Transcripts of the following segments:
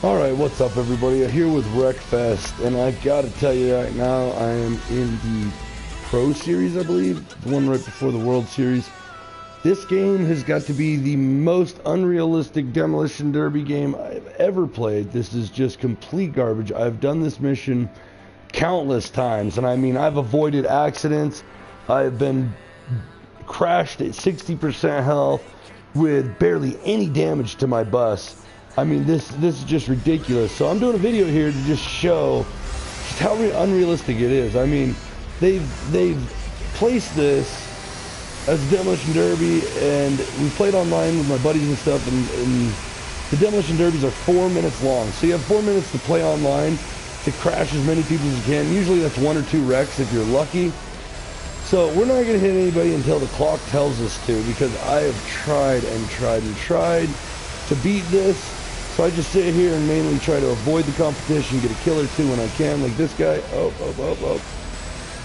Alright, what's up everybody? I'm here with Wreackfest, and I've got to tell you right now, I am in the Pro Series, I believe, the one right before the World Series. This game has got to be the most unrealistic Demolition Derby game I've ever played. This is just complete garbage. I've done this mission countless times, and I mean, I've avoided accidents. I've been crashed at 60% health with barely any damage to my bus. I mean, this is just ridiculous. So I'm doing a video here to just show just how unrealistic it is. I mean, they've placed this as Demolition Derby, and we played online with my buddies and stuff, and the Demolition Derbies are 4 minutes long. So you have 4 minutes to play online to crash as many people as you can. Usually that's 1 or 2 wrecks if you're lucky. So we're not going to hit anybody until the clock tells us to, because I have tried and tried and tried to beat this. So I just sit here and mainly try to avoid the competition, get a kill or two when I can, like this guy. Oh.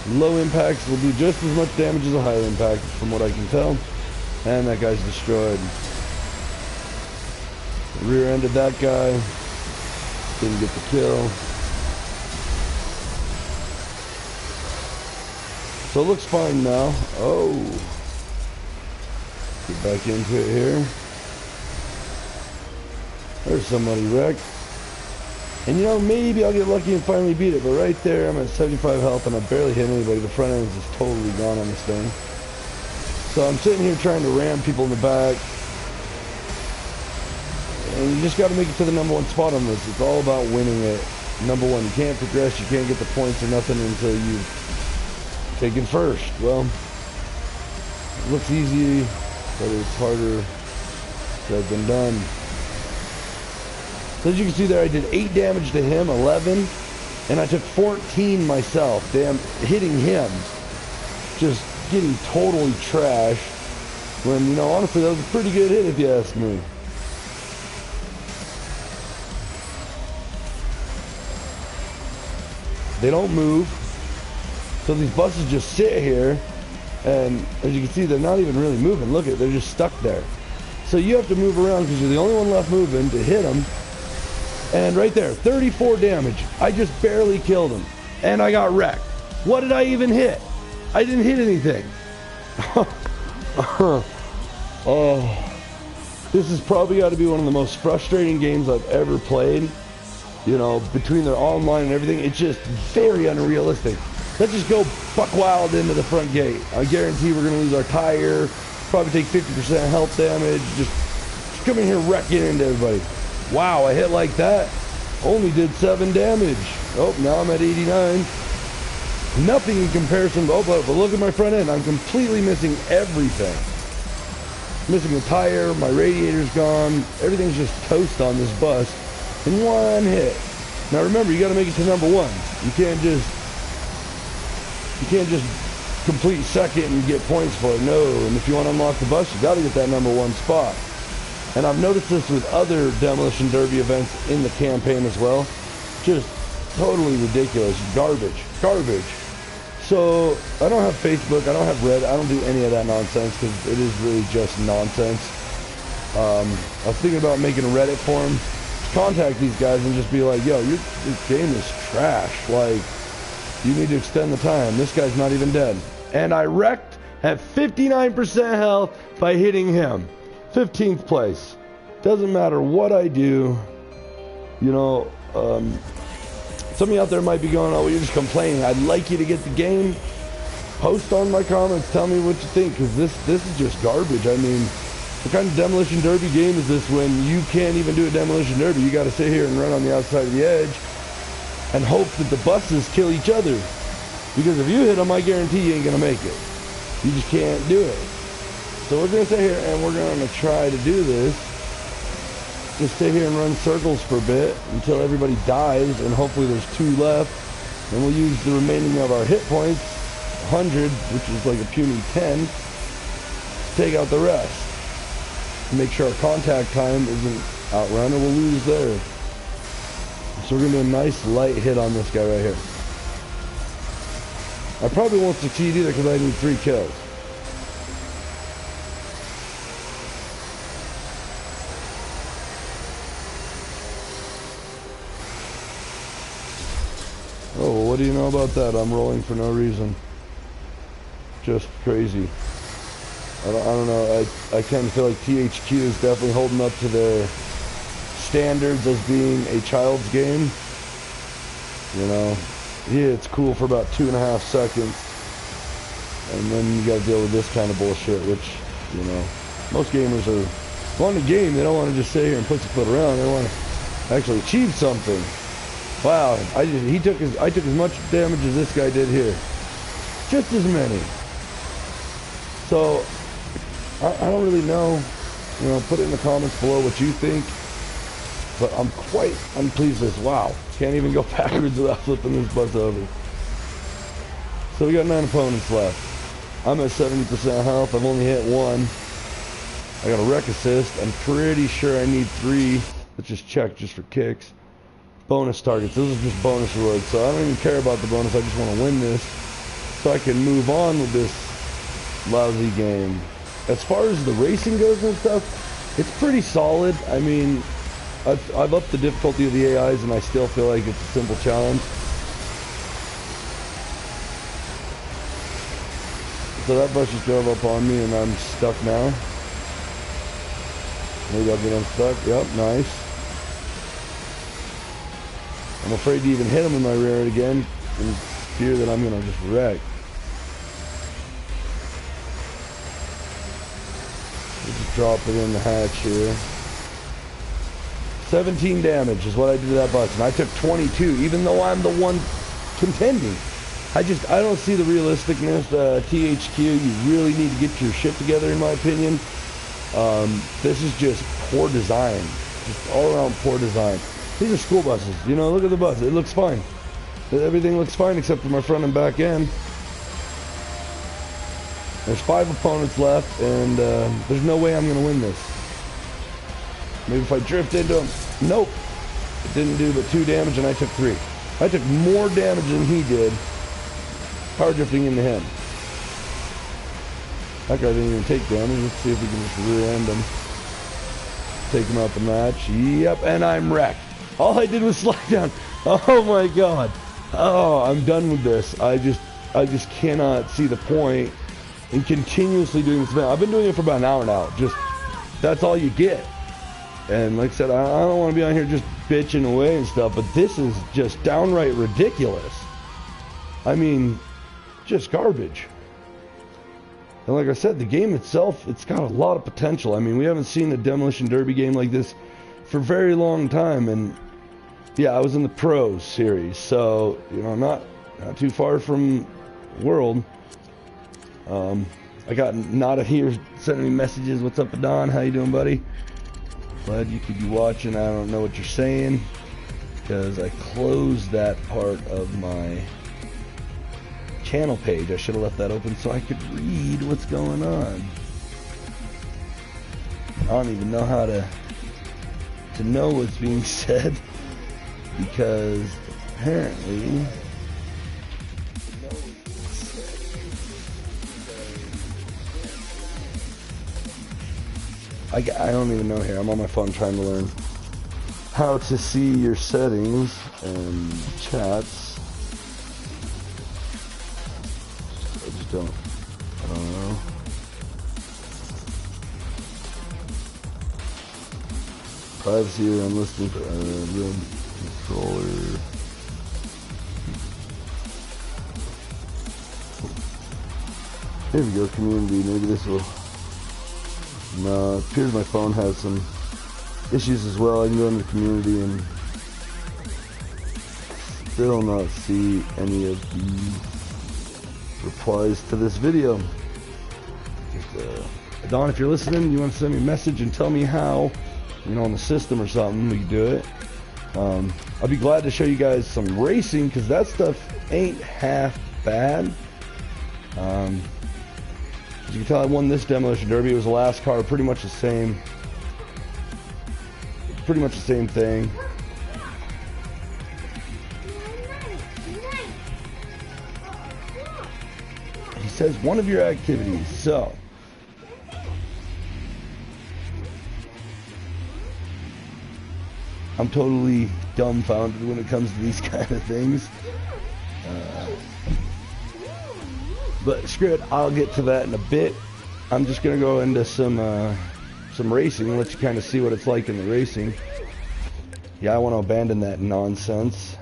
Low impacts will do just as much damage as a higher impact, from what I can tell. And that guy's destroyed. Rear-ended that guy. Didn't get the kill. So it looks fine now. Oh. Get back into it here. There's somebody wrecked. And you know, maybe I'll get lucky and finally beat it, but right there I'm at 75 health and I barely hit anybody. The front end is just totally gone on this thing. So I'm sitting here trying to ram people in the back. And you just got to make it to the #1 spot on this. It's all about winning it. #1, you can't progress, you can't get the points or nothing until you've taken first. Well, it looks easy, but it's harder said than done. So as you can see there, I did 8 damage to him, 11, and I took 14 myself. Damn, hitting him, just getting totally trashed. When, you know, honestly, that was a pretty good hit if you ask me. They don't move, so these buses just sit here, and as you can see, they're not even really moving. Look at it, they're just stuck there. So you have to move around because you're the only one left moving to hit them. And right there, 34 damage. I just barely killed him. And I got wrecked. What did I even hit? I didn't hit anything. Oh, this has probably got to be one of the most frustrating games I've ever played. You know, between their online and everything, it's just very unrealistic. Let's just go buck wild into the front gate. I guarantee we're going to lose our tire. Probably take 50% health damage. Just come in here wrecking into everybody. Wow, I hit like that. Only did 7 damage. Oh, now I'm at 89. Nothing in comparison. Oh, but look at my front end. I'm completely missing everything. Missing the tire. My radiator's gone. Everything's just toast on this bus in 1 hit. Now remember, you got to make it to #1. You can't just complete second and get points for it. No. And if you want to unlock the bus, you got to get that #1 spot. And I've noticed this with other Demolition Derby events in the campaign as well. Just totally ridiculous. Garbage. So I don't have Facebook. I don't have Reddit. I don't do any of that nonsense because it is really just nonsense. I was thinking about making a Reddit forum. Contact these guys and just be like, yo, your game is trash. Like, you need to extend the time. This guy's not even dead. And I wrecked at 59% health by hitting him. 15th place. Doesn't matter what I do. You know, some of you out there might be going, oh, you're just complaining. I'd like you to get the game. Post on my comments. Tell me what you think, because this is just garbage. I mean, what kind of Demolition Derby game is this when you can't even do a Demolition Derby? You got to sit here and run on the outside of the edge and hope that the buses kill each other. Because if you hit them, I guarantee you ain't going to make it. You just can't do it. So we're going to sit here and we're going to try to do this. Just sit here and run circles for a bit until everybody dies, and hopefully there's 2 left. And we'll use the remaining of our hit points, 100, which is like a puny 10, to take out the rest. Make sure our contact time isn't outrun or we'll lose there. So we're going to do a nice light hit on this guy right here. I probably won't succeed either because I need 3 kills. do you know about that? I'm rolling for no reason. Just crazy. I don't know. I kind of feel like THQ is definitely holding up to their standards as being a child's game. You know, yeah, it's cool for about 2.5 seconds, and then you got to deal with this kind of bullshit, which, you know, most gamers want a game. They don't want to just sit here and pussyfoot around. They want to actually achieve something. Wow, I took as much damage as this guy did here, just as many. So I don't really know. You know, put it in the comments below what you think. But I'm quite unpleased with this. Wow, can't even go backwards without flipping this bus over. So we got 9 opponents left. I'm at 70% health. I've only hit 1. I got a wreck assist. I'm pretty sure I need 3. Let's just check just for kicks. Bonus targets. This is just bonus rewards. So I don't even care about the bonus. I just want to win this so I can move on with this lousy game. As far as the racing goes and stuff, it's pretty solid. I mean, I've upped the difficulty of the AIs, and I still feel like it's a simple challenge. So that bus just drove up on me, and I'm stuck now. Maybe I'll get unstuck. Yep, nice. I'm afraid to even hit him in my rear end again, in fear that I'm gonna just wreck. We'll just drop it in the hatch here. 17 damage is what I did to that bus, and I took 22, even though I'm the one contending. I don't see the realisticness. THQ, you really need to get your shit together, in my opinion. This is just poor design, just all around poor design. These are school buses, you know, look at the bus, it looks fine. Everything looks fine except for my front and back end. There's 5 opponents left, and there's no way I'm gonna win this. Maybe if I drift into him. Nope. It didn't do but 2 damage, and I took 3. I took more damage than he did power drifting into him. That guy didn't even take damage. Let's see if we can just rear end him. Take him out the match. Yep, and I'm wrecked. All I did was slide down. Oh my god. Oh, I'm done with this. I just cannot see the point in continuously doing this event. I've been doing it for about an hour now. Just, that's all you get. And like I said, I don't want to be on here just bitching away and stuff, but this is just downright ridiculous. I mean, just garbage. And like I said, the game itself, it's got a lot of potential. I mean, we haven't seen a Demolition Derby game like this for a very long time. And yeah, I was in the Pros series, so, you know, not too far from World. I got Nada here sending me messages. What's up, Adon? How you doing, buddy? Glad you could be watching. I don't know what you're saying, because I closed that part of my channel page. I should have left that open so I could read what's going on. I don't even know how to know what's being said, because apparently I don't even know here. I'm on my phone trying to learn how to see your settings and chats. I don't know. Privacy, I'm listening for real controller. Here we go, community. Maybe this will. No, it appears my phone has some issues as well. I can go into community and still not see any of the replies to this video. Just, Don, if you're listening, you want to send me a message and tell me how, you know, on the system or something, we can do it. I'll be glad to show you guys some racing, because that stuff ain't half bad. As you can tell, I won this Demolition Derby. It was the last car, pretty much the same. Pretty much the same thing. He says one of your activities. So I'm totally dumbfounded when it comes to these kind of things. But screw it, I'll get to that in a bit. I'm just gonna go into some racing, let you kind of see what it's like in the racing. Yeah, I want to abandon that nonsense.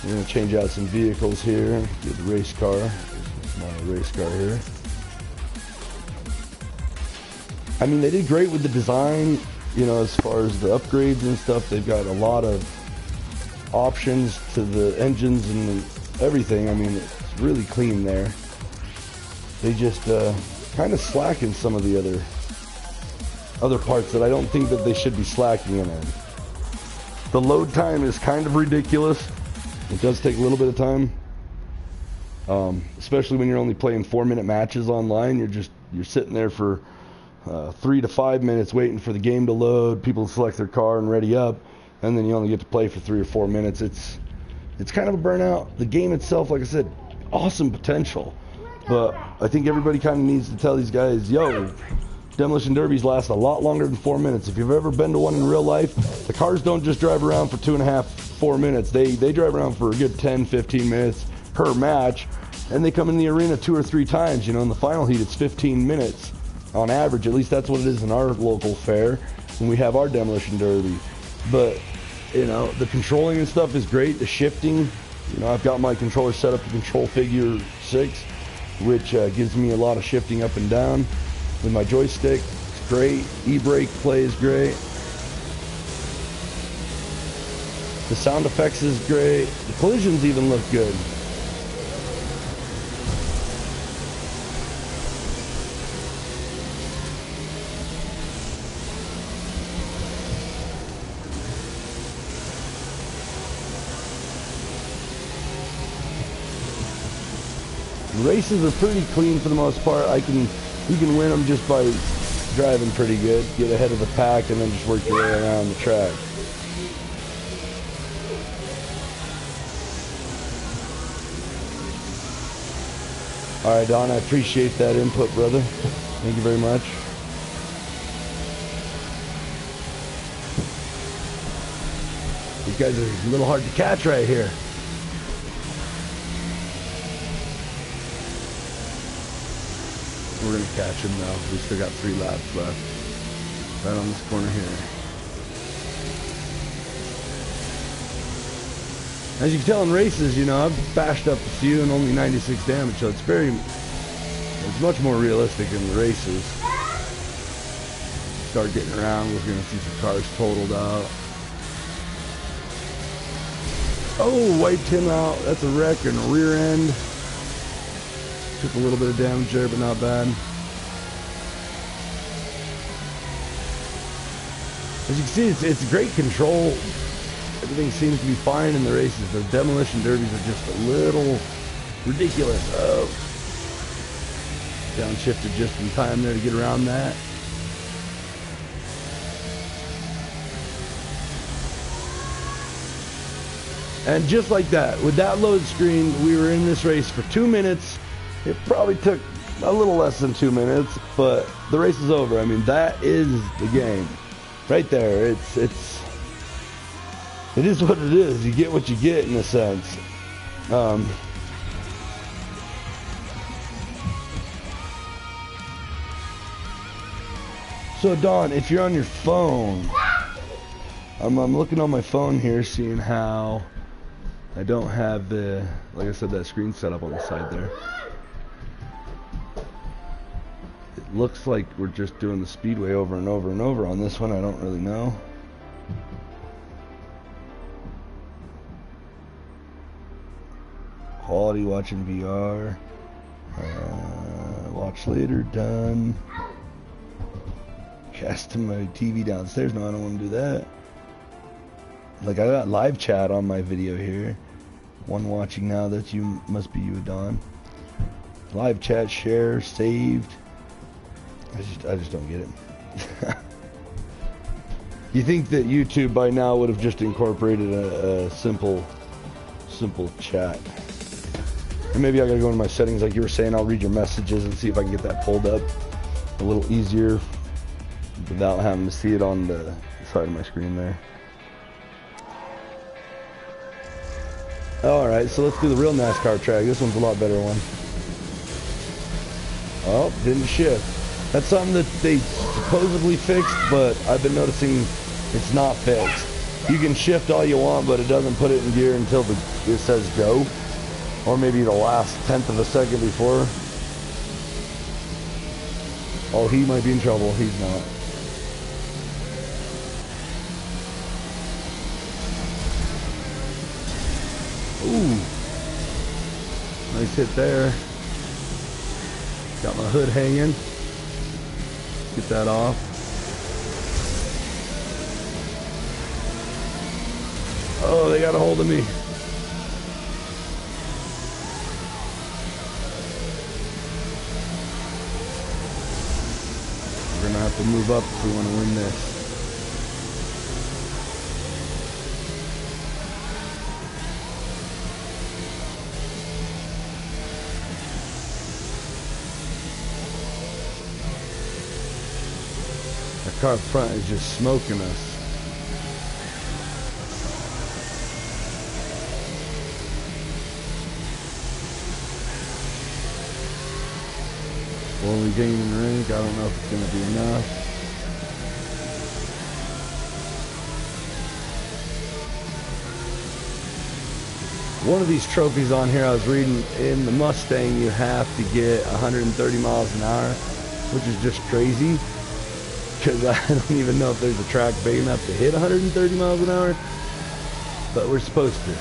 We're gonna change out some vehicles here. Get the race car. This is my race car here. I mean, they did great with the design, you know, as far as the upgrades and stuff. They've got a lot of options to the engines and everything. I mean, it's really clean there. They just kind of slacken some of the other parts that I don't think that they should be slacking in. The load time is kind of ridiculous. It does take a little bit of time, especially when you're only playing 4-minute matches online. You're sitting there for 3 to 5 minutes waiting for the game to load, people to select their car and ready up, and then you only get to play for 3 or 4 minutes. It's kind of a burnout. The game itself, like I said, awesome potential, but I think everybody kind of needs to tell these guys, yo, demolition derbies last a lot longer than 4 minutes. If you've ever been to one in real life, the cars don't just drive around for 2.5, 4 minutes. They drive around for a good 10, 15 minutes per match, and they come in the arena 2 or 3 times. You know, in the final heat, it's 15 minutes on average. At least that's what it is in our local fair when we have our demolition derby. But, you know, the controlling and stuff is great. The shifting, you know, I've got my controller set up to control figure 6, which gives me a lot of shifting up and down with my joystick. It's great. E-brake play is great. The sound effects is great. The collisions even look good. The races are pretty clean for the most part. You can win them just by driving pretty good, get ahead of the pack, and then just work your way around the track. All right, Don, I appreciate that input, brother. Thank you very much. These guys are a little hard to catch right here. We're going to catch him now. We still got 3 laps left. Right on this corner here. As you can tell in races, you know, I've bashed up a few and only 96 damage, so it's much more realistic in the races. Start getting around, we're going to see some cars totaled out. Oh, wiped him out. That's a wreck in the rear end. Took a little bit of damage there, but not bad. As you can see, it's great control. Everything seems to be fine in the races. The demolition derbies are just a little ridiculous. Oh, downshifted just in time there to get around that. And just like that, with that load screen, we were in this race for 2 minutes. It probably took a little less than 2 minutes, but the race is over. I mean, that is the game. Right there. It is what it is. You get what you get in a sense. So Don, if you're on your phone, I'm looking on my phone here, seeing how I don't have the, like I said, that screen set up on the side there. It looks like we're just doing the speedway over and over and over on this one. I don't really know. Quality watching VR. Watch later, done. Cast to my TV downstairs. No, I don't want to do that. Like, I got live chat on my video here. One watching now. That's you. Must be you, Don. Live chat, share, saved. I just don't get it. You think that YouTube by now would have just incorporated a simple chat? And maybe I gotta go into my settings, like you were saying. I'll read your messages and see if I can get that pulled up a little easier without having to see it on the side of my screen there. Alright, so let's do the real NASCAR track. This one's a lot better one. Oh, didn't shift. That's something that they supposedly fixed, but I've been noticing it's not fixed. You can shift all you want, but it doesn't put it in gear until it says go. Or maybe the last 10th of a second before. Oh, he might be in trouble. He's not. Ooh. Nice hit there. Got my hood hanging. Get that off. Oh, they got a hold of me. We're gonna have to move up if we want to win this. The car up front is just smoking us. Slowly gaining rank. I don't know if it's going to be enough. One of these trophies on here, I was reading, in the Mustang you have to get 130 miles an hour, which is just crazy. Because I don't even know if there's a track big enough to hit 130 miles an hour. But we're supposed to.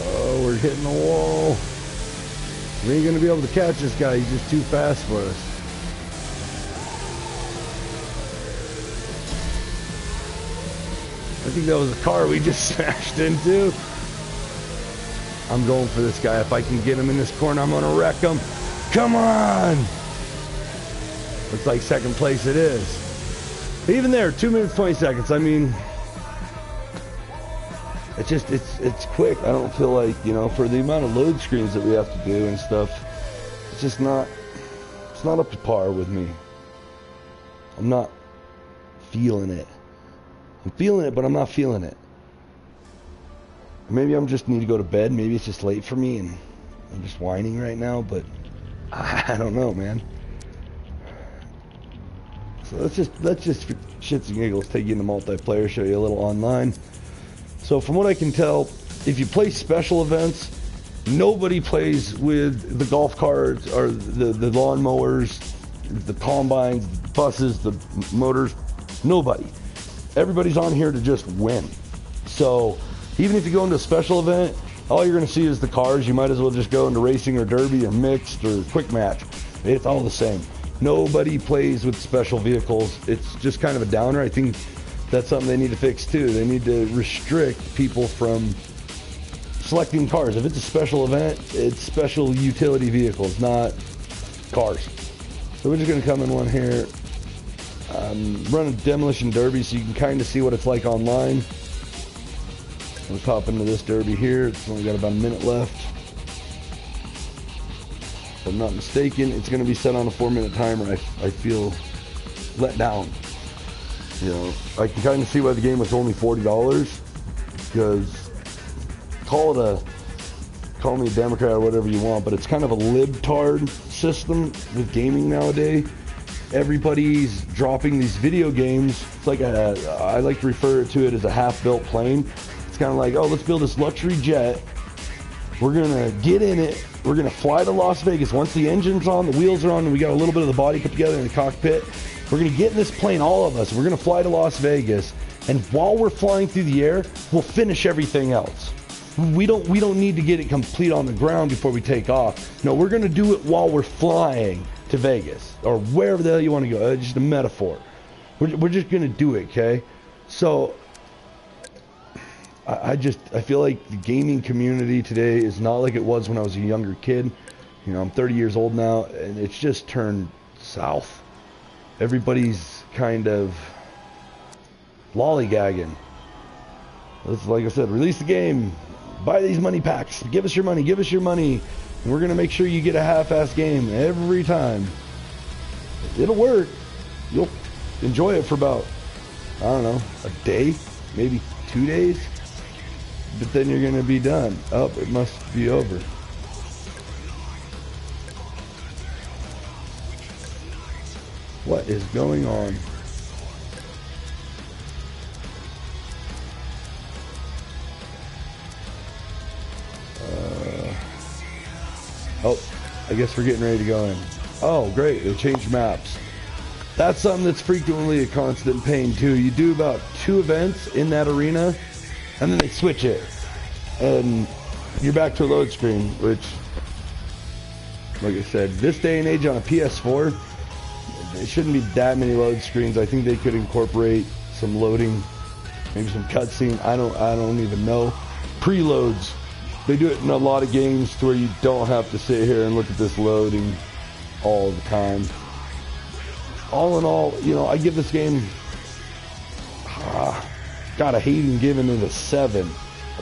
Oh, we're hitting the wall. We ain't gonna be able to catch this guy. He's just too fast for us. I think that was a car we just smashed into. I'm going for this guy. If I can get him in this corner, I'm gonna wreck him. Come on! Looks like second place it is. Even there, 2 minutes, 20 seconds. I mean, it's quick. I don't feel like, you know, for the amount of load screens that we have to do and stuff, it's just not, it's not up to par with me. I'm not feeling it. I'm feeling it, but I'm not feeling it. Maybe I'm just need to go to bed. Maybe it's just late for me and I'm just whining right now, but I don't know, man. So let's just for shits and giggles take you into multiplayer, show you a little online. So from what I can tell, if you play special events, nobody plays with the golf carts or the lawn mowers, the combines, the buses, the motors. Nobody. Everybody's on here to just win. So even if you go into a special event, all you're going to see is the cars. You might as well just go into racing or derby or mixed or quick match. It's all the same. Nobody plays with special vehicles. It's just kind of a downer. I think that's something they need to fix too. They need to restrict people from selecting cars. If it's a special event, it's special utility vehicles, not cars. So we're just going to come in one here. Run a demolition derby so you can kind of see what it's like online. Let's hop into this derby here. It's only got about a minute left. If I'm not mistaken, it's going to be set on a 4-minute timer. I feel let down. You know, I can kind of see why the game was only $40, because call me a Democrat or whatever you want, but it's kind of a libtard system with gaming nowadays. Everybody's dropping these video games. It's like I like to refer to it as a half-built plane. It's kind of like, oh, let's build this luxury jet. We're gonna get in it. We're gonna fly to Las Vegas. Once the engine's on, the wheels are on, and we got a little bit of the body put together in the cockpit, we're gonna get in this plane, all of us. We're gonna fly to Las Vegas, and while we're flying through the air, we'll finish everything else. We don't need to get it complete on the ground before we take off. No, we're gonna do it while we're flying to Vegas or wherever the hell you want to go. It's just a metaphor. We're just gonna do it, okay? So I feel like the gaming community today is not like it was when I was a younger kid. You know, I'm 30 years old now, and it's just turned south. Everybody's kind of lollygagging. It's like I said, release the game. Buy these money packs. Give us your money. Give us your money. And we're going to make sure you get a half-ass game every time. It'll work. You'll enjoy it for about, I don't know, a day, maybe 2 days. But then you're going to be done. Oh, it must be over. What is going on? Oh, I guess we're getting ready to go in. Oh, great. They changed maps. That's something that's frequently a constant pain, too. You do about 2 events in that arena, and then they switch it. And you're back to a load screen, which, like I said, this day and age on a PS4, there shouldn't be that many load screens. I think they could incorporate some loading, maybe some cutscene. I don't even know. Preloads. They do it in a lot of games to where you don't have to sit here and look at this loading all the time. All in all, you know, I give this game, God, I hate even giving it a 7.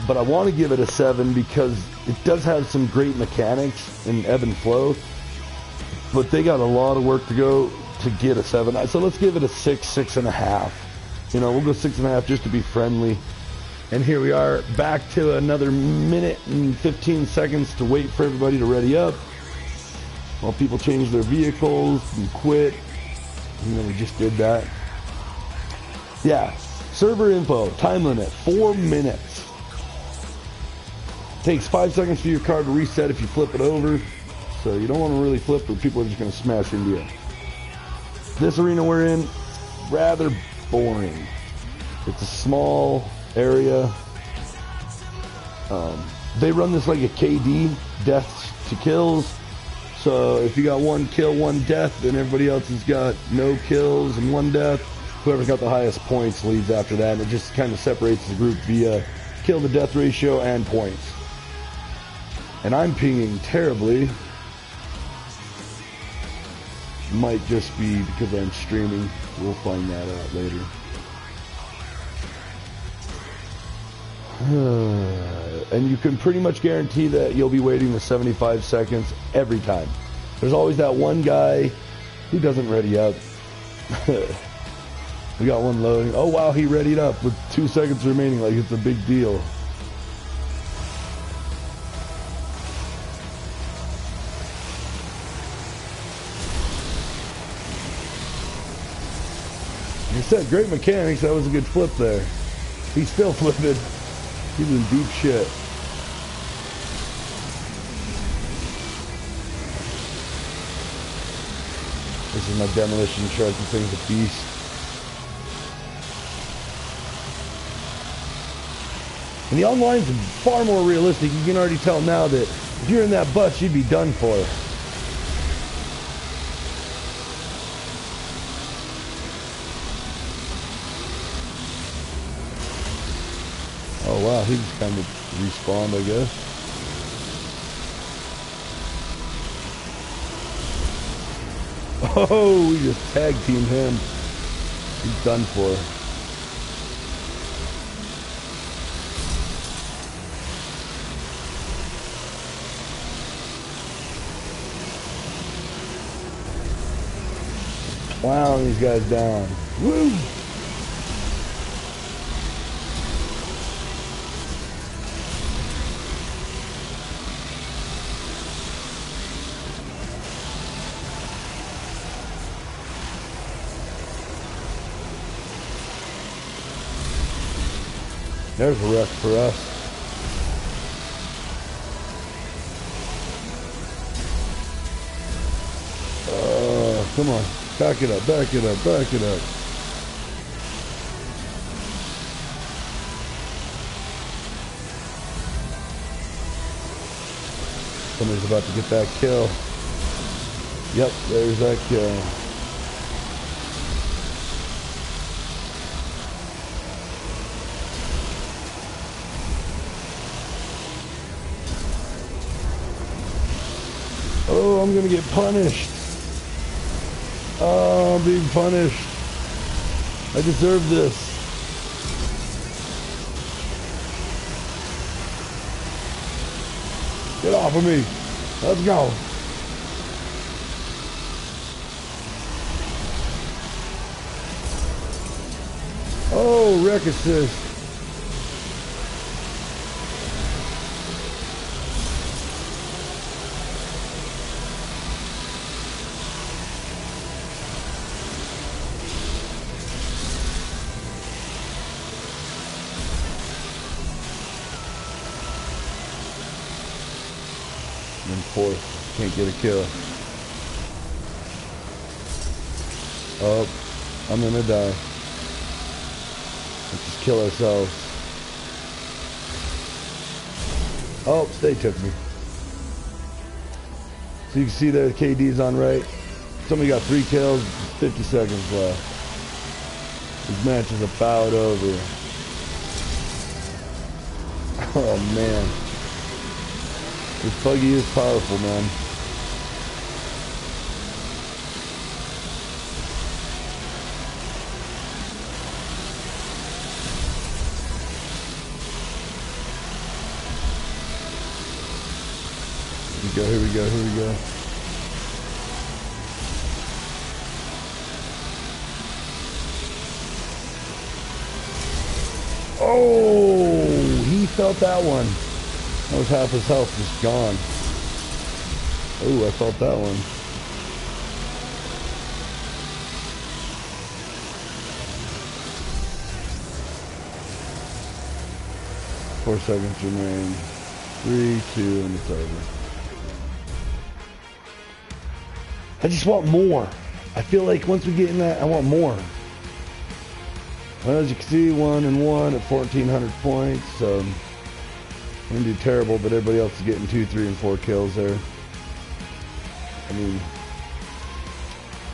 But I want to give it a 7 because it does have some great mechanics in ebb and flow. But they got a lot of work to go to get a 7. So let's give it a 6, 6.5. You know, we'll go 6.5 just to be friendly. And here we are, back to another minute and 15 seconds to wait for everybody to ready up while people change their vehicles and quit. You know, we just did that. Yeah, server info, time limit, 4 minutes. Takes 5 seconds for your car to reset if you flip it over. So you don't want to really flip or people are just going to smash into you. This arena we're in, rather boring. It's a small area. They run this like a KD, deaths to kills. So if you got 1 kill, 1 death, then everybody else has got no kills and 1 death. Whoever's got the highest points leads after that, and it just kind of separates the group via kill to death ratio and points. And I'm pinging terribly. Might just be because I'm streaming. We'll find that out later. And you can pretty much guarantee that you'll be waiting the 75 seconds every time. There's always that one guy who doesn't ready up. We got one loading. Oh wow, he readied up with 2 seconds remaining, like it's a big deal. You said great mechanics. That was a good flip there. He's still flipping. He's in deep shit. This is my demolition truck. The thing's a beast. And the online's far more realistic. You can already tell now that if you're in that bus, you'd be done for. Oh wow, he just kind of respawned, I guess. Oh, we just tag teamed him. He's done for. Wow, these guys down. Woo! There's a wreck for us. Come on. Back it up, back it up, back it up. Somebody's about to get that kill. Yep, there's that kill. Oh, I'm gonna get punished. Oh, I'm being punished. I deserve this. Get off of me. Let's go. Oh, wreck assist. And fourth, can't get a kill. Oh, I'm gonna die. Let's just kill ourselves. Oh, they took me. So you can see there the KD's on right. Somebody got 3 kills, 50 seconds left. This match is about over. Oh man. This buggy is powerful, man. Here we go, here we go. Oh, he felt that one. That was half his health just gone. Oh, I felt that one. Four seconds remain. 3, 2, and it's over. I just want more. I feel like once we get in that, I want more. Well, as you can see, 1 and 1 at 1,400 points. So I'm gonna do terrible, but everybody else is getting 2, 3, and 4 kills there. I mean,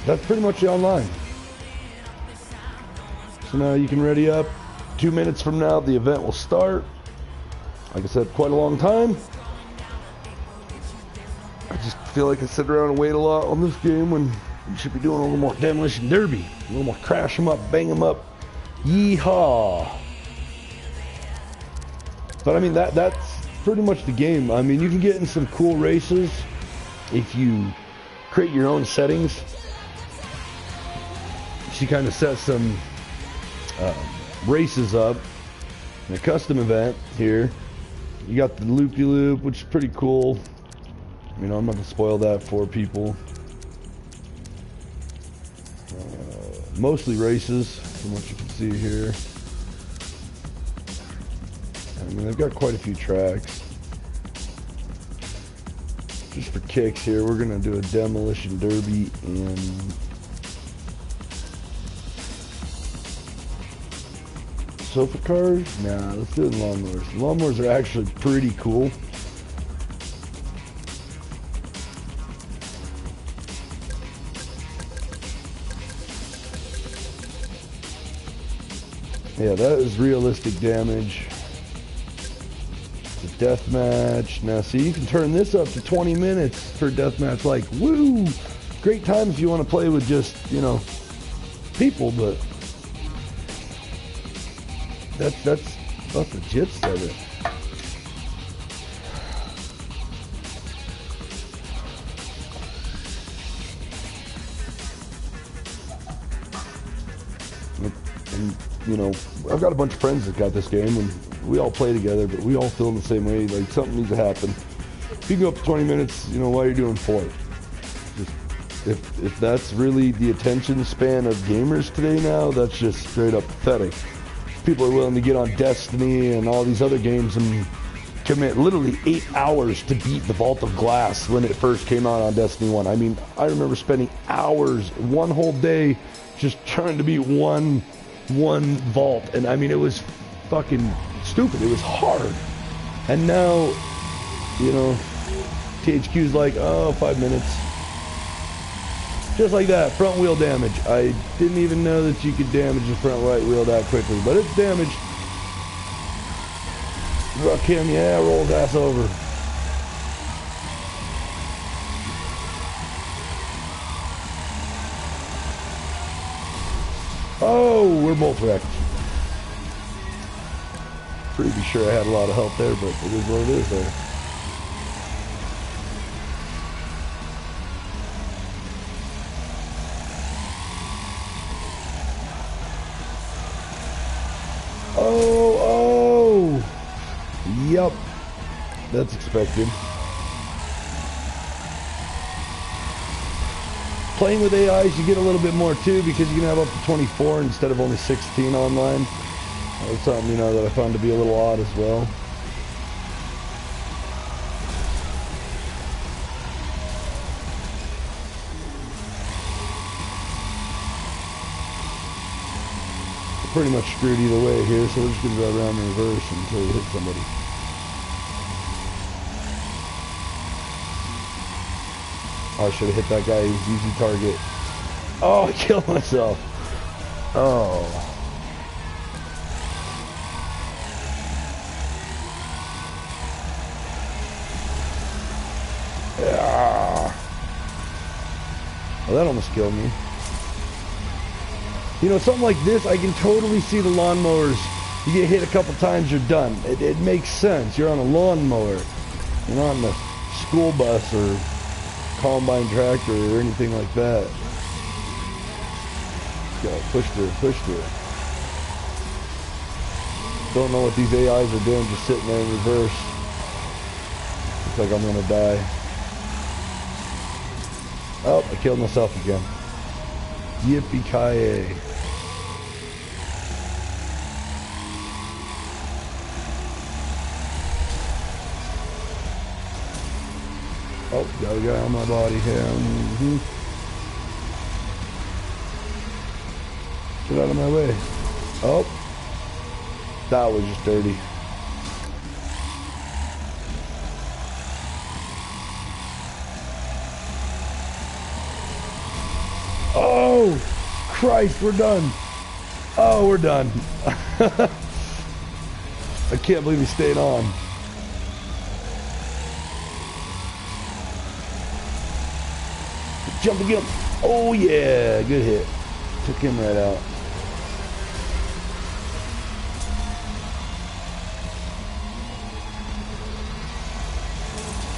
that's pretty much the online. So now you can ready up. 2 minutes from now, the event will start. Like I said, quite a long time. I just feel like I sit around and wait a lot on this game when you should be doing a little more demolition derby, a little more crash them up, bang them up, yeehaw. But I mean that's pretty much the game. I mean, you can get in some cool races if you create your own settings. She kind of set some races up in a custom event here. You got the loop-de-loop, which is pretty cool. You know, I'm not gonna spoil that for people. Mostly races, from what you can see here. I mean, they've got quite a few tracks. Just for kicks here, we're gonna do a demolition derby in sofa cars? Nah, let's do it in lawnmowers. Lawnmowers are actually pretty cool. Yeah, that is realistic damage. It's a deathmatch. Now, see, you can turn this up to 20 minutes for a deathmatch. Like, woo! Great time if you want to play with just, you know, people, but that's about the gist of it. And you know, I've got a bunch of friends that got this game, and we all play together, but we all feel in the same way. Like, something needs to happen. If you can go up to 20 minutes, you know, while you're doing 4. Just, if that's really the attention span of gamers today now, that's just straight up pathetic. People are willing to get on Destiny and all these other games and commit literally 8 hours to beat the Vault of Glass when it first came out on Destiny 1. I mean, I remember spending hours, one whole day, just trying to beat one vault, and I mean, it was fucking stupid. It was hard. And now, you know, THQ's like, oh, 5 minutes. Just like that, front wheel damage. I didn't even know that you could damage the front right wheel that quickly, but it's damaged. Ruck him, yeah, roll his ass over. Oh, we're both wrecked. Pretty sure I had a lot of help there, but it is what it is there. That's expected. Playing with AIs, you get a little bit more too, because you can have up to 24 instead of only 16 online. That's something, you know, that I found to be a little odd as well. We're pretty much screwed either way here, so we're just going to go around in reverse until we hit somebody. Oh, I should have hit that guy. He was an easy target. Oh, I killed myself. Oh. Yeah. Well, that almost killed me. You know, something like this, I can totally see the lawnmowers. You get hit a couple times, you're done. It makes sense. You're on a lawnmower. You're not on a school bus or combine tractor or anything like that. Go, push through, push through. Don't know what these AIs are doing, just sitting there in reverse. Looks like I'm gonna die. Oh, I killed myself again. Yippee-ki-yay. Oh, got a guy on my body here. Get out of my way. Oh, that was just dirty. Oh, Christ, we're done. Oh, we're done. I can't believe he stayed on. Jump again. Oh, yeah, good hit. Took him right out.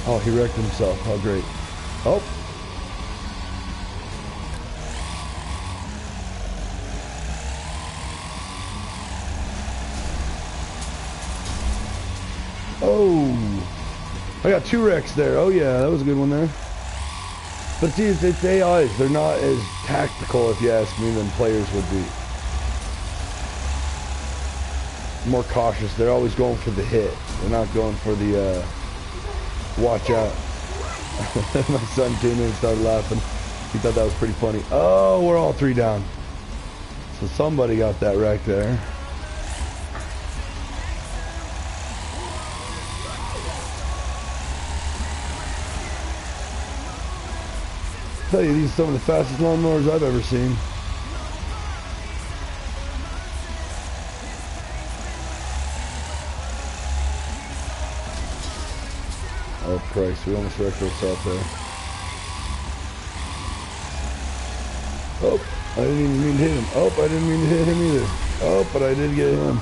Oh, he wrecked himself. How great. Oh. Oh. I got 2 wrecks there. Oh, yeah, that was a good one there. But see, it's AIs. They're not as tactical, if you ask me, than players would be. More cautious. They're always going for the hit. They're not going for the, watch out. My son came in and started laughing. He thought that was pretty funny. Oh, we're all 3 down. So somebody got that wreck there. I tell you, these are some of the fastest lawnmowers I've ever seen. Oh Christ, we almost wrecked ourselves there. Oh, I didn't even mean to hit him. Oh, I didn't mean to hit him either. Oh, but I did get him.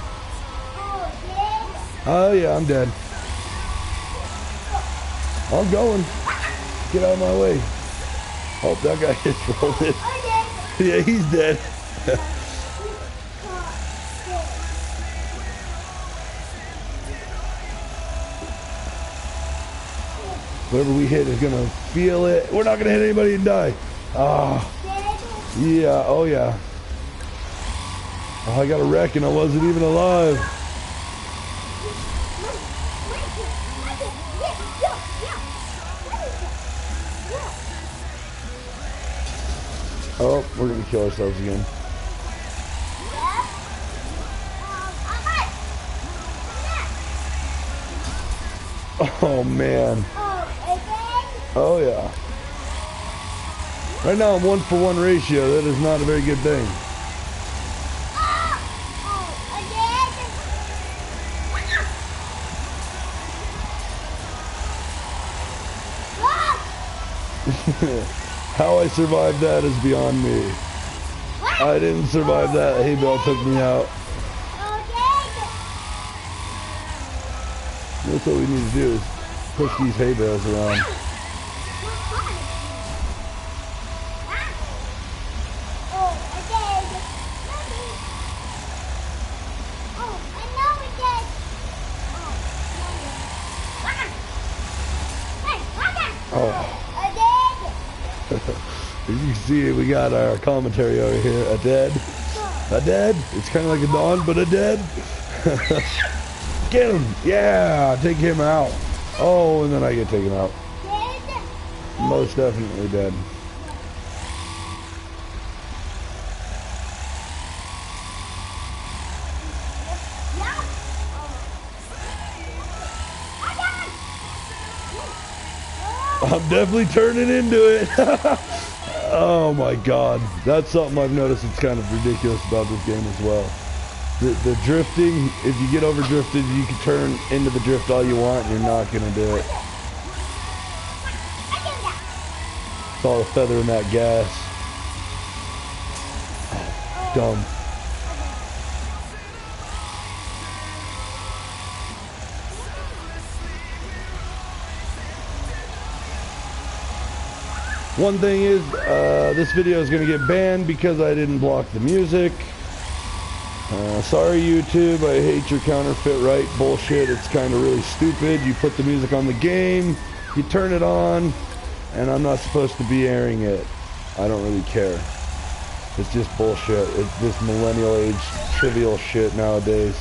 Oh yeah, I'm dead. I'm going. Get out of my way. Oh, that guy just rolled it. Yeah, he's dead. Whoever we hit is gonna feel it. We're not gonna hit anybody and die. Ah, yeah. Oh yeah. Oh, I got a wreck and I wasn't even alive. Oh, we're gonna kill ourselves again. Oh man. Oh yeah. Right now I'm 1-for-1 ratio. That is not a very good thing. How I survived that is beyond me. I didn't survive that. Hay bale took me out. That's what we need to do is push these hay bales around. Oh. As you can see, we got our commentary over here. A dead. A dead. It's kind of like a dawn, but a dead. Get him. Yeah, take him out. Oh, and then I get taken out. Most definitely dead. I'm definitely turning into it. Oh my god. That's something I've noticed that's kind of ridiculous about this game as well. The drifting, if you get over drifted, you can turn into the drift all you want and you're not going to do it. It's all a feather in that gas. Dumb. One thing is, this video is going to get banned because I didn't block the music. Sorry YouTube, I hate your counterfeit right bullshit. It's kind of really stupid. You put the music on the game, you turn it on, and I'm not supposed to be airing it. I don't really care. It's just bullshit. It's this millennial age trivial shit nowadays.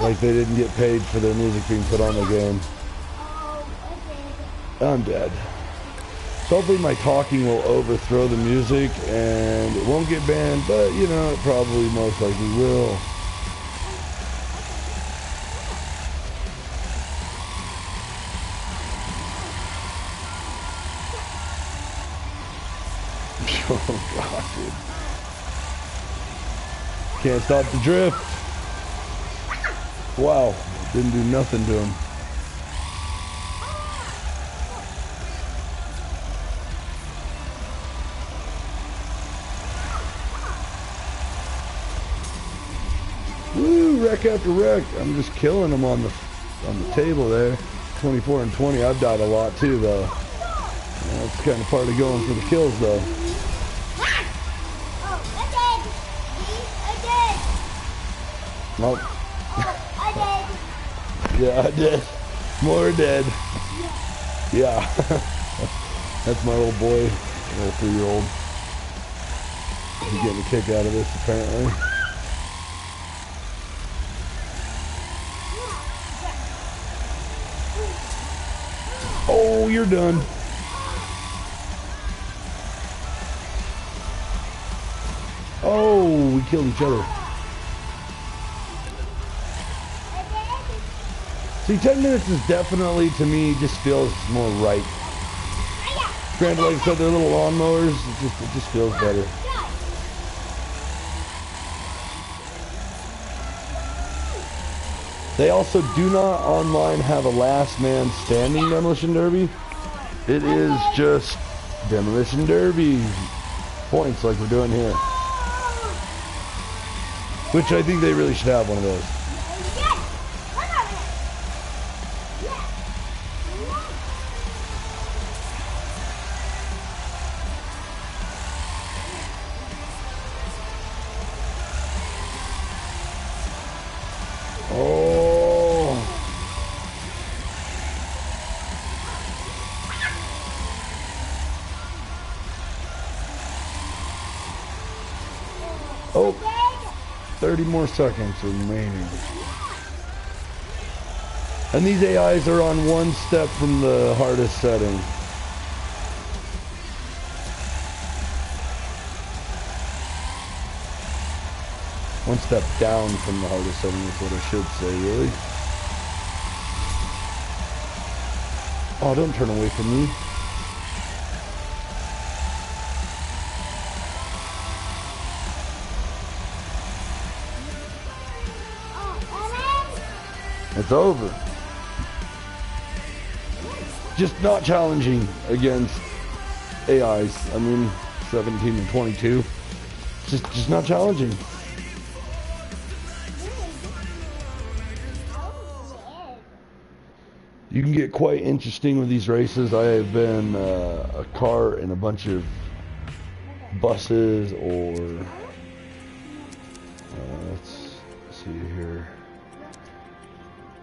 Like they didn't get paid for their music being put on the game. I'm dead. So hopefully my talking will overthrow the music and it won't get banned, but you know, it probably most likely will. Oh god, dude. Can't stop the drift. Wow, didn't do nothing to him. Woo, wreck after wreck. I'm just killing them on the table there. 24 and 20. I've died a lot too, though. That's kind of part of going for the kills, though. Nope. Yeah, I did. More dead. Yeah. That's my little boy, little 3-year-old. He's getting a kick out of this, apparently. Oh, you're done. Oh, we killed each other. See, 10 minutes is definitely, to me, just feels more right. Granted, like I said, they're little lawnmowers. It just feels better. They also do not online have a last man standing demolition derby. It is just demolition derby points like we're doing here. Which I think they really should have one of those. Oh, 30 more seconds remaining. And these AIs are on one step from the hardest setting. One step down from the hardest setting is what I should say, really. Oh, don't turn away from me. It's over. Just not challenging against AIs. I mean, 17 and 22. Just not challenging. You can get quite interesting with these races. I have been a car in a bunch of buses or let's see here.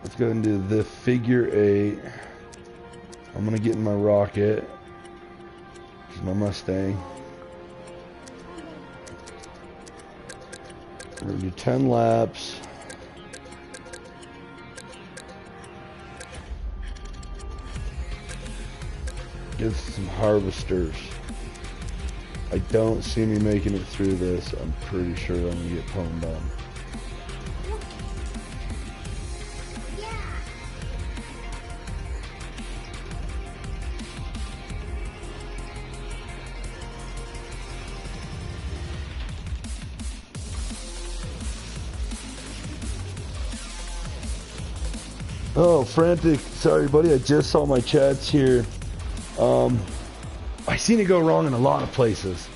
Let's go into the figure 8. I'm gonna get in my rocket. This is my Mustang. We're gonna do 10 laps. Get some harvesters. I don't see me making it through this. I'm pretty sure I'm gonna get pwned on. Oh, Frantic. Sorry, buddy. I just saw my chats here. I seen it go wrong in a lot of places.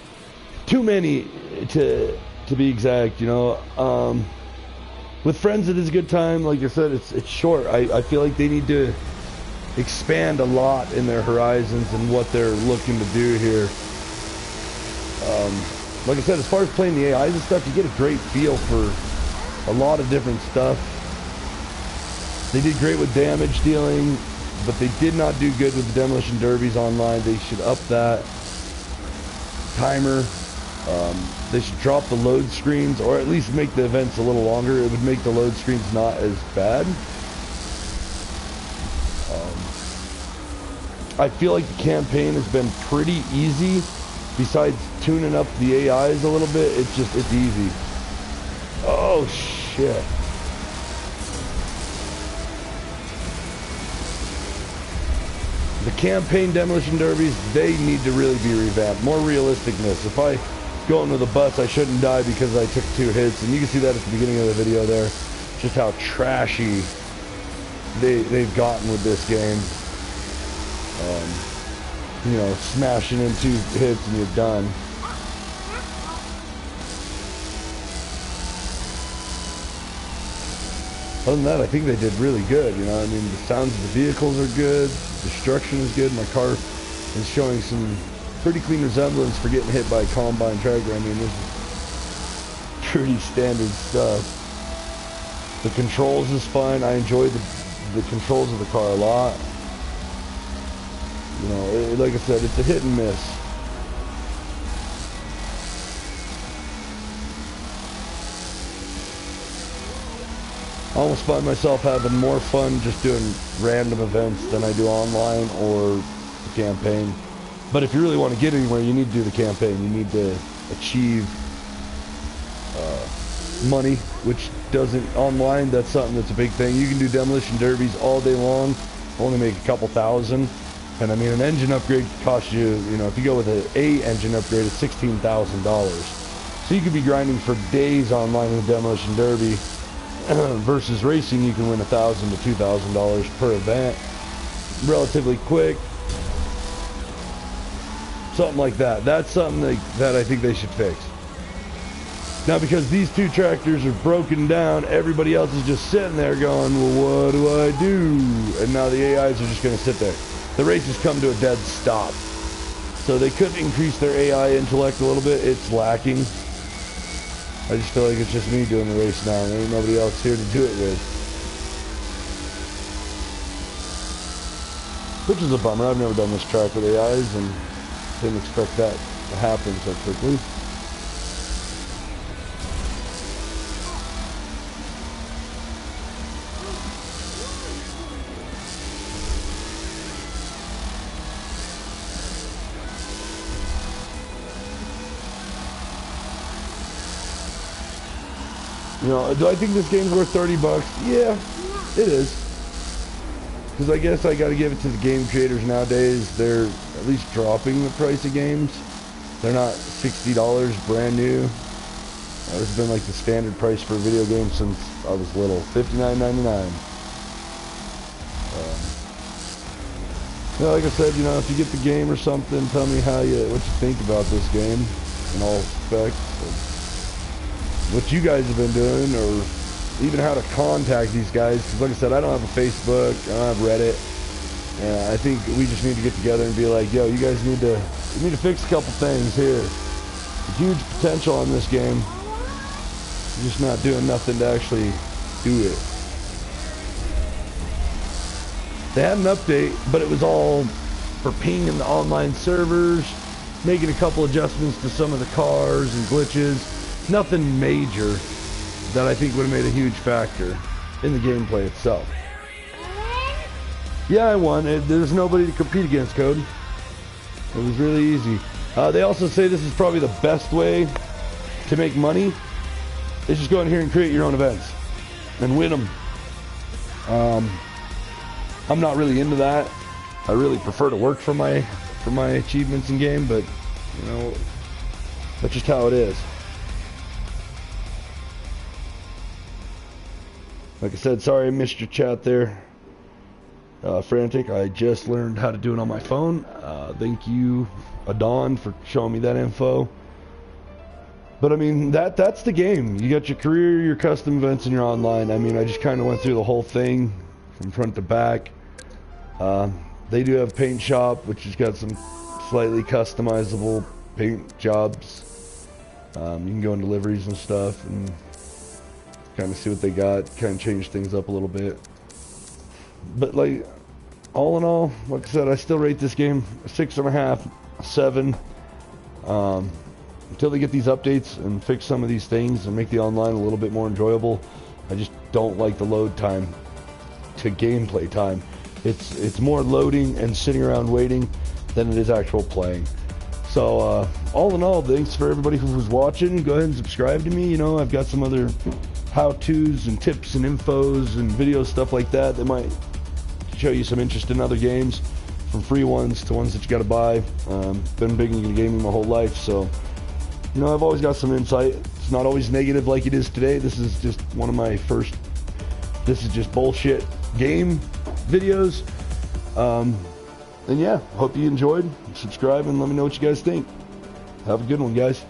Too many to be exact, you know. With friends, it is a good time. Like I said, it's short. I feel like they need to expand a lot in their horizons and what they're looking to do here. Like I said, as far as playing the AIs and stuff, you get a great feel for a lot of different stuff. They did great with damage dealing, but they did not do good with the demolition derbies online. They should up that timer. They should drop the load screens, or at least make the events a little longer. It would make the load screens not as bad. I feel like the campaign has been pretty easy. Besides tuning up the AIs a little bit, it's easy. Oh shit. The campaign demolition derbies, they need to really be revamped. More realisticness. If I go in with a bus, I shouldn't die because I took 2 hits. And you can see that at the beginning of the video there. Just how trashy they've gotten with this game. You know, smashing in 2 hits and you're done. Other than that, I think they did really good, you know. I mean, the sounds of the vehicles are good, destruction is good, my car is showing some pretty clean resemblance for getting hit by a combine tractor. I mean, this is pretty standard stuff. The controls is fine. I enjoy the controls of the car a lot. You know, like I said, it's a hit and miss. I almost find myself having more fun just doing random events than I do online or the campaign. But if you really want to get anywhere, you need to do the campaign. You need to achieve money, which doesn't online. That's something that's a big thing. You can do demolition derbies all day long, only make a couple thousand. And I mean, an engine upgrade costs you, you know, if you go with an A engine upgrade, it's $16,000. So you could be grinding for days online in the demolition derby. Versus racing, you can win $1,000 to $2,000 per event, relatively quick. Something like that. That's something that I think they should fix. Now, because these 2 tractors are broken down, everybody else is just sitting there going, well, what do I do? And now the AIs are just going to sit there. The race has come to a dead stop. So they could increase their AI intellect a little bit. It's lacking. I just feel like it's just me doing the race now. There ain't nobody else here to do it with. Which is a bummer. I've never done this track with AIs and didn't expect that to happen so quickly. You know, do I think this game's worth $30? Yeah, it is. Because I guess I got to give it to the game creators nowadays. They're at least dropping the price of games. They're not $60 brand new. This has been like the standard price for a video game since I was little. $59.99. Yeah, like I said, you know, if you get the game or something, tell me what you think about this game in all respects. What you guys have been doing, or even how to contact these guys. Because like I said, I don't have a Facebook, I don't have Reddit, and I think we just need to get together and be like, yo, you guys need to fix a couple things here. Huge potential on this game. You're just not doing nothing to actually do it. They had an update, but it was all for ping in the online servers, making a couple adjustments to some of the cars and glitches. Nothing major that I think would have made a huge factor in the gameplay itself. Yeah, I won. There's nobody to compete against, Code. It was really easy. They also say this is probably the best way to make money. Is just go in here and create your own events and win them. I'm not really into that. I really prefer to work for my achievements in game, but you know, that's just how it is. Like I said, sorry I missed your chat there. Frantic, I just learned how to do it on my phone. Thank you, Adon, for showing me that info. But I mean, that's the game. You got your career, your custom events, and your online. I mean, I just kind of went through the whole thing from front to back. They do have paint shop, which has got some slightly customizable paint jobs. You can go in deliveries and stuff and kind of see what they got, kind of change things up a little bit. But like, all in all, like I said, I still rate this game a 6.5, 7. Until they get these updates and fix some of these things and make the online a little bit more enjoyable. I just don't like the load time to gameplay time. It's more loading and sitting around waiting than it is actual playing. So all in all, thanks for everybody who was watching. Go ahead and subscribe to me. You know, I've got some other how-tos and tips and infos and video stuff like that that might show you some interest in other games, from free ones to ones that you got to buy. Been big into gaming my whole life, so you know, I've always got some insight. It's not always negative like it is today. This is just one of my first, this is just bullshit game videos. And yeah, hope you enjoyed. Subscribe and let me know what you guys think. Have a good one, guys.